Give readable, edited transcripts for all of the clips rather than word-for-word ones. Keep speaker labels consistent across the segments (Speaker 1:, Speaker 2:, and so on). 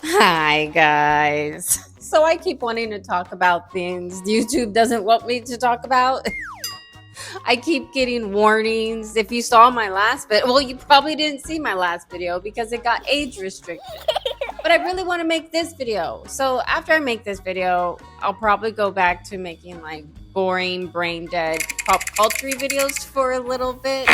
Speaker 1: Hi, guys. So I keep wanting to talk about things YouTube doesn't want me to talk about. I keep getting warnings. If you saw my last video, well, you probably didn't see my last video because it got age restricted. But I really want to make this video. So after I make this video, I'll probably go back to making like boring, brain dead pop culture videos for a little bit.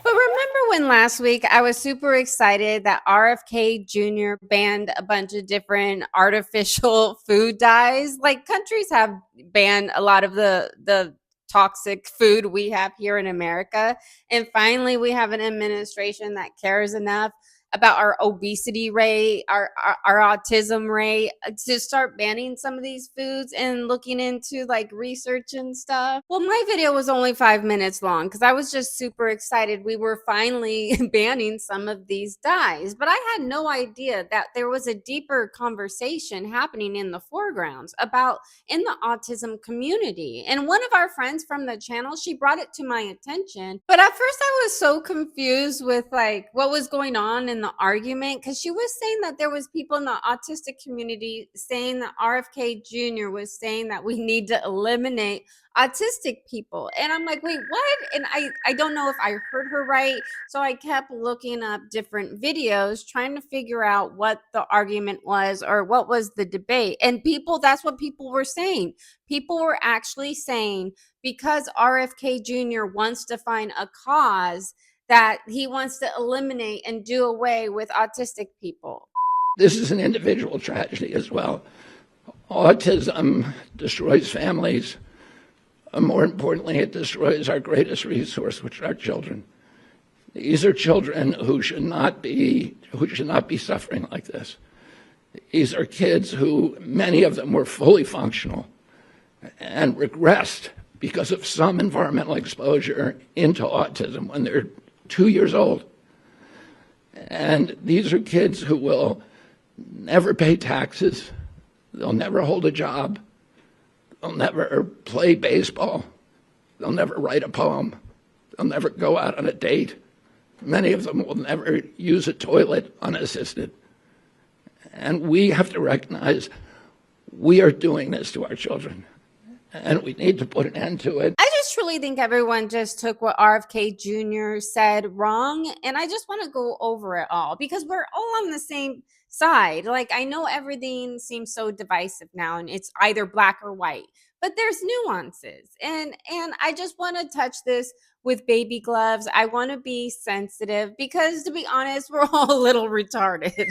Speaker 1: But remember when last week I was super excited that RFK Jr. banned a bunch of different artificial food dyes? Like countries have banned a lot of the toxic food we have here in America. And finally we have an administration that cares enough about our obesity rate, our autism rate, to start banning some of these foods and looking into like research and stuff. Well, my video was only 5 minutes long because I was just super excited. We were finally banning some of these dyes, but I had no idea that there was a deeper conversation happening in the foregrounds about in the autism community. And one of our friends from the channel, she brought it to my attention. But at first I was so confused with like what was going on in the argument, because she was saying that there was people in the autistic community saying that RFK Jr. was saying that we need to eliminate autistic people. And I'm like, wait, what? And I don't know if I heard her right. So I kept looking up different videos trying to figure out what the argument was or what was the debate. And people, that's what people were saying. People were actually saying because RFK Jr. wants to find a cause, that he wants to eliminate and do away with autistic people.
Speaker 2: This is an individual tragedy as well. Autism destroys families. More importantly, it destroys our greatest resource, which are our children. These are children who should not be suffering like this. These are kids who, many of them were fully functional and regressed because of some environmental exposure into autism when they're 2 years old. And these are kids who will never pay taxes. They'll never hold a job. They'll never play baseball. They'll never write a poem. They'll never go out on a date. Many of them will never use a toilet unassisted. And we have to recognize we are doing this to our children, and we need to put an end to it.
Speaker 1: I just truly think everyone just took what RFK Jr. said wrong, and I just want to go over it all because we're all on the same side. Like, I know everything seems so divisive now, and it's either black or white, but there's nuances, and I just want to touch this with baby gloves. I want to be sensitive because, to be honest, we're all a little retarded.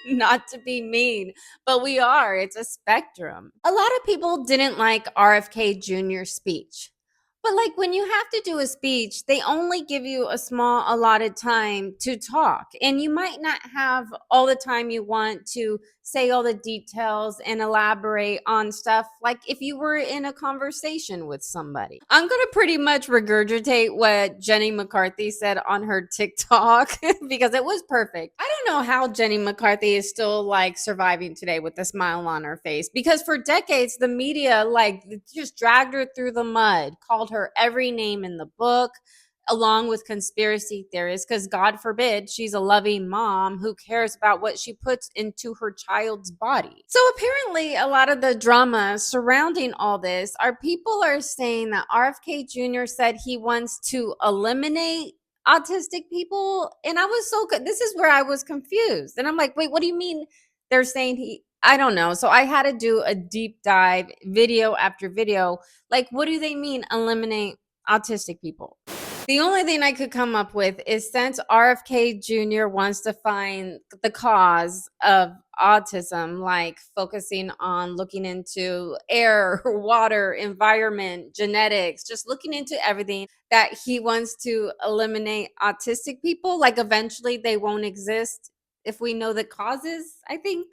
Speaker 1: Not to be mean, but we are. It's a spectrum. A lot of people didn't like RFK Jr.'s speech. But like when you have to do a speech, they only give you a small allotted time to talk. And you might not have all the time you want to say all the details and elaborate on stuff like if you were in a conversation with somebody. I'm going to pretty much regurgitate what Jenny McCarthy said on her TikTok because it was perfect. I don't know how Jenny McCarthy is still like surviving today with a smile on her face, because for decades the media like just dragged her through the mud, called her every name in the book, along with conspiracy theorists, because God forbid she's a loving mom who cares about what she puts into her child's body. So apparently a lot of the drama surrounding all this are people are saying that RFK Jr. said he wants to eliminate autistic people. And I was so good. This is where I was confused. And I'm like, wait, what do you mean they're saying I don't know. So I had to do a deep dive video after video. Like, what do they mean eliminate autistic people? The only thing I could come up with is since RFK Jr. wants to find the cause of autism, like focusing on looking into air, water, environment, genetics, just looking into everything, that he wants to eliminate autistic people, like eventually they won't exist if we know the causes, I think.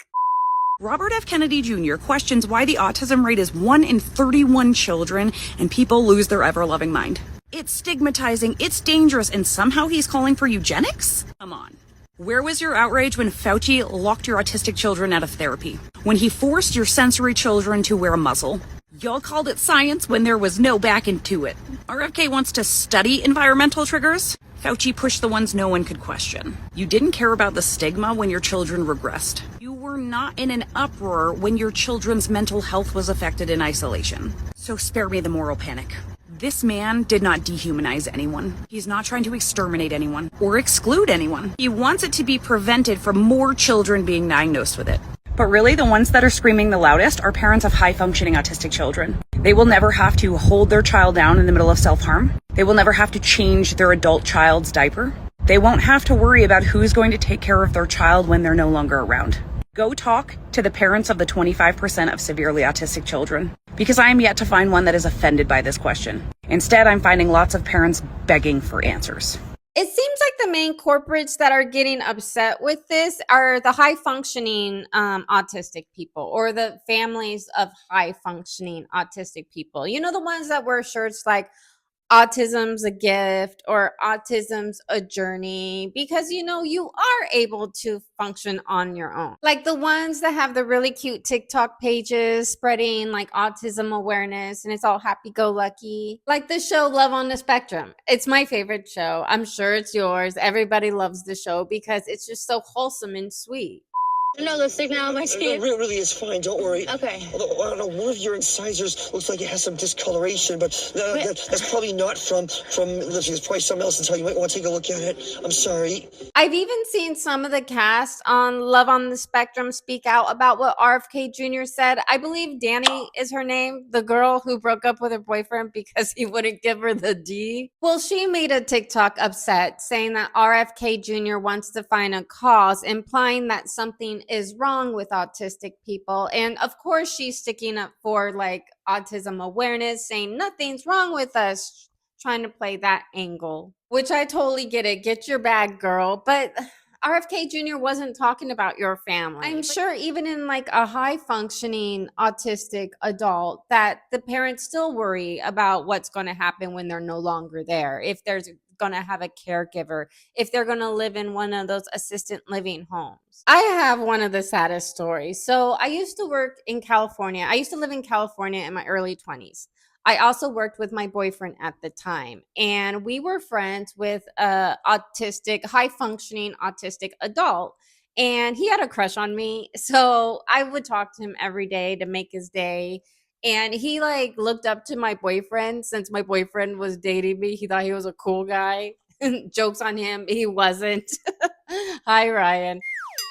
Speaker 3: Robert F. Kennedy Jr. questions why the autism rate is 1 in 31 children and people lose their ever-loving mind. It's stigmatizing, it's dangerous, and somehow he's calling for eugenics? Come on. Where was your outrage when Fauci locked your autistic children out of therapy? When he forced your sensory children to wear a muzzle? Y'all called it science when there was no back into it. RFK wants to study environmental triggers? Fauci pushed the ones no one could question. You didn't care about the stigma when your children regressed. You were not in an uproar when your children's mental health was affected in isolation. So spare me the moral panic. This man did not dehumanize anyone. He's not trying to exterminate anyone or exclude anyone. He wants it to be prevented from more children being diagnosed with it. But really, the ones that are screaming the loudest are parents of high-functioning autistic children. They will never have to hold their child down in the middle of self-harm. They will never have to change their adult child's diaper. They won't have to worry about who's going to take care of their child when they're no longer around. Go talk to the parents of the 25% of severely autistic children, because I am yet to find one that is offended by this question. Instead, I'm finding lots of parents begging for answers.
Speaker 1: It seems like the main corporates that are getting upset with this are the high functioning autistic people, or the families of high functioning autistic people. You know, the ones that wear shirts like autism's a gift or autism's a journey, because you know you are able to function on your own. Like the ones that have the really cute TikTok pages spreading like autism awareness, and it's all happy-go-lucky. Like the show Love on the Spectrum. It's my favorite show. I'm sure it's yours. Everybody loves the show because it's just so wholesome and sweet.
Speaker 4: No lipstick now on my teeth.
Speaker 5: It really is fine. Don't worry.
Speaker 4: Okay.
Speaker 5: Although, I don't know, one of your incisors looks like it has some discoloration, but that's probably not from lipstick. It's probably something else until you might want to take a look at it. I'm sorry.
Speaker 1: I've even seen some of the cast on Love on the Spectrum speak out about what RFK Jr. said. I believe Danny is her name, the girl who broke up with her boyfriend because he wouldn't give her the D. Well, she made a TikTok upset saying that RFK Jr. wants to find a cause, implying that something is wrong with autistic people. And of course, she's sticking up for like autism awareness, saying nothing's wrong with us, trying to play that angle, which I totally get it. Get your bag, girl. But RFK Jr. wasn't talking about your family. I'm sure even in like a high functioning autistic adult that the parents still worry about what's going to happen when they're no longer there. If there's going to have a caregiver, if they're going to live in one of those assisted living homes. I have one of the saddest stories. So I used to work in California. I used to live in California in my early 20s. I also worked with my boyfriend at the time, and we were friends with a autistic, high functioning autistic adult. And he had a crush on me. So I would talk to him every day to make his day. And he like looked up to my boyfriend since my boyfriend was dating me. He thought he was a cool guy. Jokes on him. He wasn't. Hi, Ryan.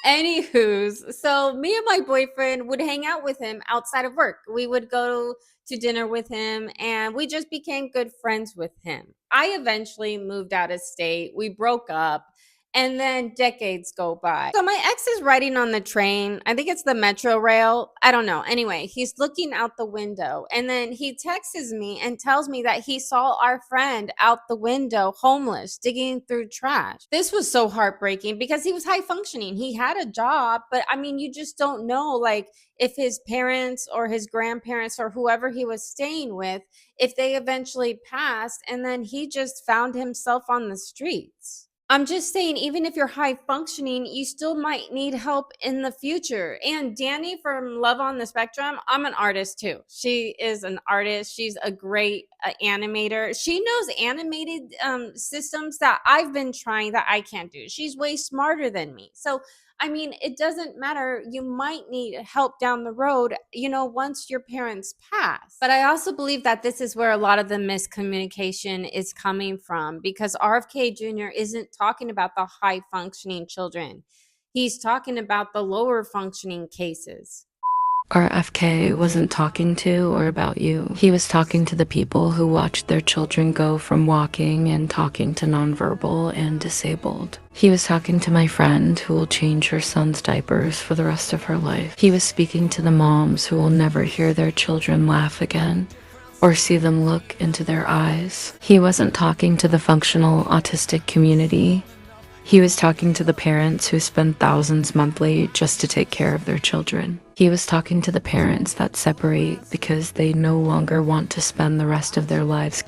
Speaker 1: Anywho's, so me and my boyfriend would hang out with him outside of work. We would go to dinner with him, and we just became good friends with him. I eventually moved out of state. We broke up. And then decades go by. So my ex is riding on the train. I think it's the Metro Rail. I don't know. Anyway, he's looking out the window. And then he texts me and tells me that he saw our friend out the window, homeless, digging through trash. This was so heartbreaking because he was high functioning. He had a job, but I mean, you just don't know, like, if his parents or his grandparents or whoever he was staying with, if they eventually passed, and then he just found himself on the streets. I'm just saying, even if you're high functioning, you still might need help in the future. And Danny from Love on the Spectrum, I'm an artist too. She is an artist. She's a great animator. She knows animated systems that I've been trying that I can't do. She's way smarter than me. So I mean, it doesn't matter. You might need help down the road, you know, once your parents pass. But I also believe that this is where a lot of the miscommunication is coming from, because RFK Jr. isn't talking about the high functioning children. He's talking about the lower functioning cases.
Speaker 6: RFK wasn't talking to or about you. He was talking to the people who watched their children go from walking and talking to nonverbal and disabled. He was talking to my friend who will change her son's diapers for the rest of her life. He was speaking to the moms who will never hear their children laugh again or see them look into their eyes. He wasn't talking to the functional autistic community. He was talking to the parents who spend thousands monthly just to take care of their children. He was talking to the parents that separate because they no longer want to spend the rest of their lives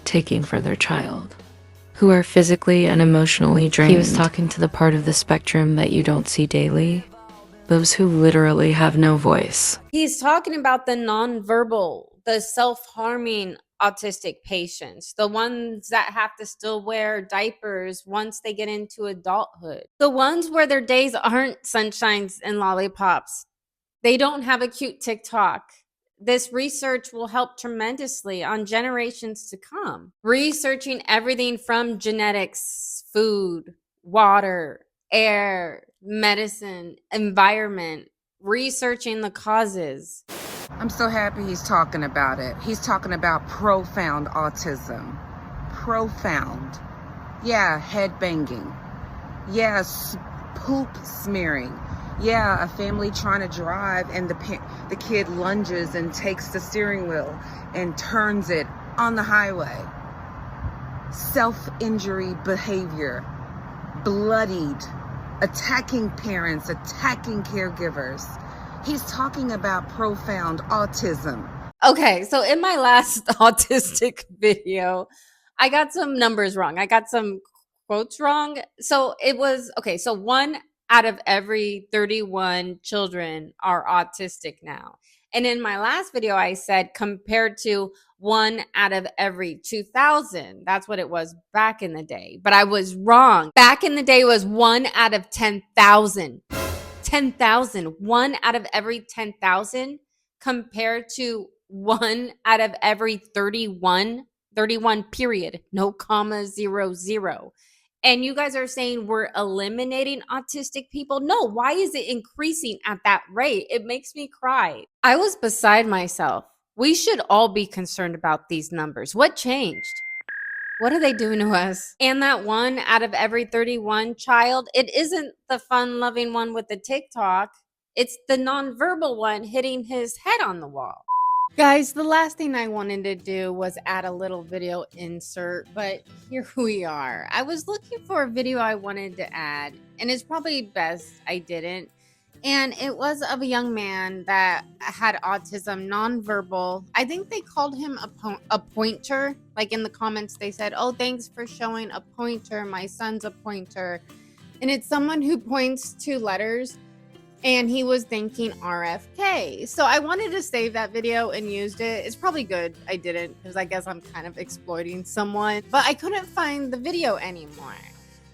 Speaker 6: taking for their child, who are physically and emotionally drained. He was talking to the part of the spectrum that you don't see daily, those who literally have no voice.
Speaker 1: He's talking about the nonverbal, the self-harming autistic patients, the ones that have to still wear diapers once they get into adulthood, the ones where their days aren't sunshines and lollipops. They don't have a cute TikTok. This research will help tremendously on generations to come. Researching everything from genetics, food, water, air, medicine, environment, researching the causes.
Speaker 7: I'm so happy he's talking about it. He's talking about profound autism. Profound. Yeah, head banging. Yeah, poop smearing. Yeah, a family trying to drive and the kid lunges and takes the steering wheel and turns it on the highway. Self-injury behavior. Bloodied. Attacking parents, attacking caregivers. He's talking about profound autism.
Speaker 1: Okay, so in my last autistic video, I got some numbers wrong. I got some quotes wrong. So it was, okay, so 1 out of every 31 children are autistic now. And in my last video, I said compared to 1 out of every 2,000. That's what it was back in the day. But I was wrong. Back in the day, it was 1 out of 10,000. 10,000. 1 out of every 10,000 compared to 1 out of every 31. 31 period. No comma, 0. And you guys are saying we're eliminating autistic people? No, why is it increasing at that rate? It makes me cry. I was beside myself. We should all be concerned about these numbers. What changed? What are they doing to us? And that 1 out of every 31 child, it isn't the fun-loving one with the TikTok. It's the nonverbal one hitting his head on the wall. Guys, the last thing I wanted to do was add a little video insert, but here we are. I was looking for a video I wanted to add, and it's probably best I didn't. And it was of a young man that had autism, nonverbal. I think they called him a pointer. Like in the comments, they said, "Oh, thanks for showing a pointer. My son's a pointer." And it's someone who points to letters. And he was thanking RFK. So I wanted to save that video and used it. It's probably good I didn't, because I guess I'm kind of exploiting someone. But I couldn't find the video anymore.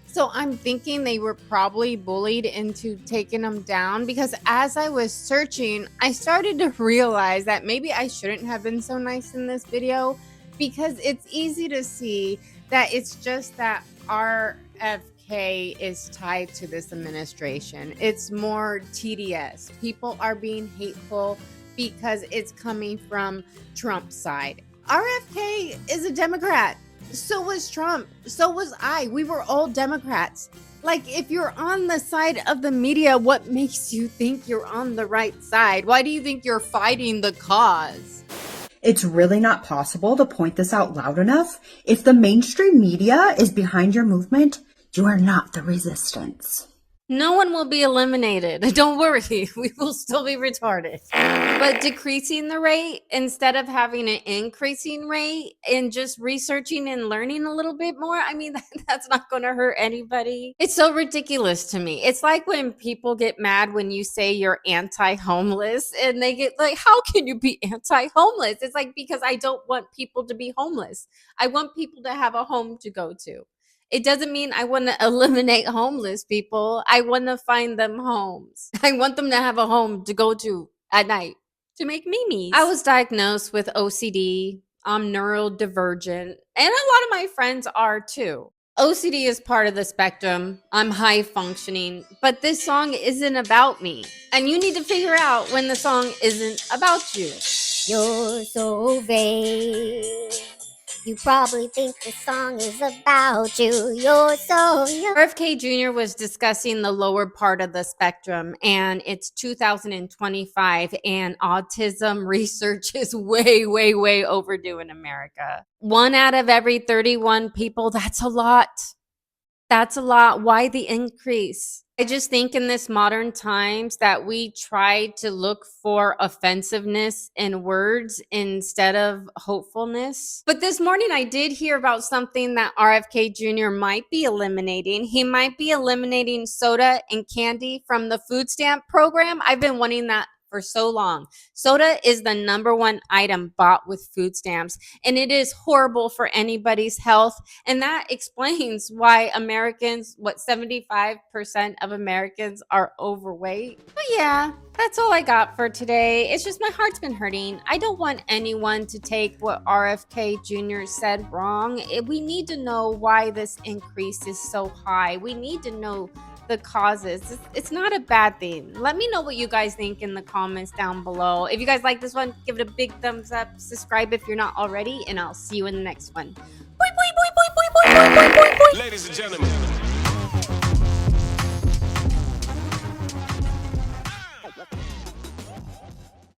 Speaker 1: So I'm thinking they were probably bullied into taking them down, because as I was searching, I started to realize that maybe I shouldn't have been so nice in this video, because it's easy to see that it's just that RFK is tied to this administration. It's more TDS. People are being hateful because it's coming from Trump's side. RFK is a Democrat. So was Trump. So was I. We were all Democrats. Like, if you're on the side of the media, what makes you think you're on the right side? Why do you think you're fighting the cause?
Speaker 8: It's really not possible to point this out loud enough. If the mainstream media is behind your movement, you are not the resistance.
Speaker 1: No one will be eliminated. Don't worry. We will still be retarded. But decreasing the rate instead of having an increasing rate and just researching and learning a little bit more, I mean, that's not going to hurt anybody. It's so ridiculous to me. It's like when people get mad when you say you're anti-homeless and they get like, how can you be anti-homeless? It's like, because I don't want people to be homeless. I want people to have a home to go to. It doesn't mean I want to eliminate homeless people. I want to find them homes. I want them to have a home to go to at night to make memes. I was diagnosed with OCD. I'm neurodivergent, and a lot of my friends are too. OCD is part of the spectrum. I'm high functioning, but this song isn't about me. And you need to figure out when the song isn't about you.
Speaker 9: You're so vague. You probably think the song is about you. You're so young.
Speaker 1: RFK Jr. was discussing the lower part of the spectrum, and it's 2025, and autism research is way, way, way overdue in America. 1 out of every 31 people, that's a lot. That's a lot. Why the increase? I just think in this modern times that we try to look for offensiveness in words instead of hopefulness. But this morning I did hear about something that RFK Jr. might be eliminating. He might be eliminating soda and candy from the food stamp program. I've been wanting that for so long. Soda is the ¡1 item bought with food stamps, and it is horrible for anybody's health. And that explains why Americans, 75% of Americans are overweight. But yeah, that's all I got for today. It's just my heart's been hurting. I don't want anyone to take what RFK Jr. said wrong. We need to know why this increase is so high. We need to know the causes. It's not a bad thing. Let me know what you guys think in the comments down below. If you guys like this one, give it a big thumbs up. Subscribe if you're not already, and I'll see you in the next one.
Speaker 10: Ladies and gentlemen.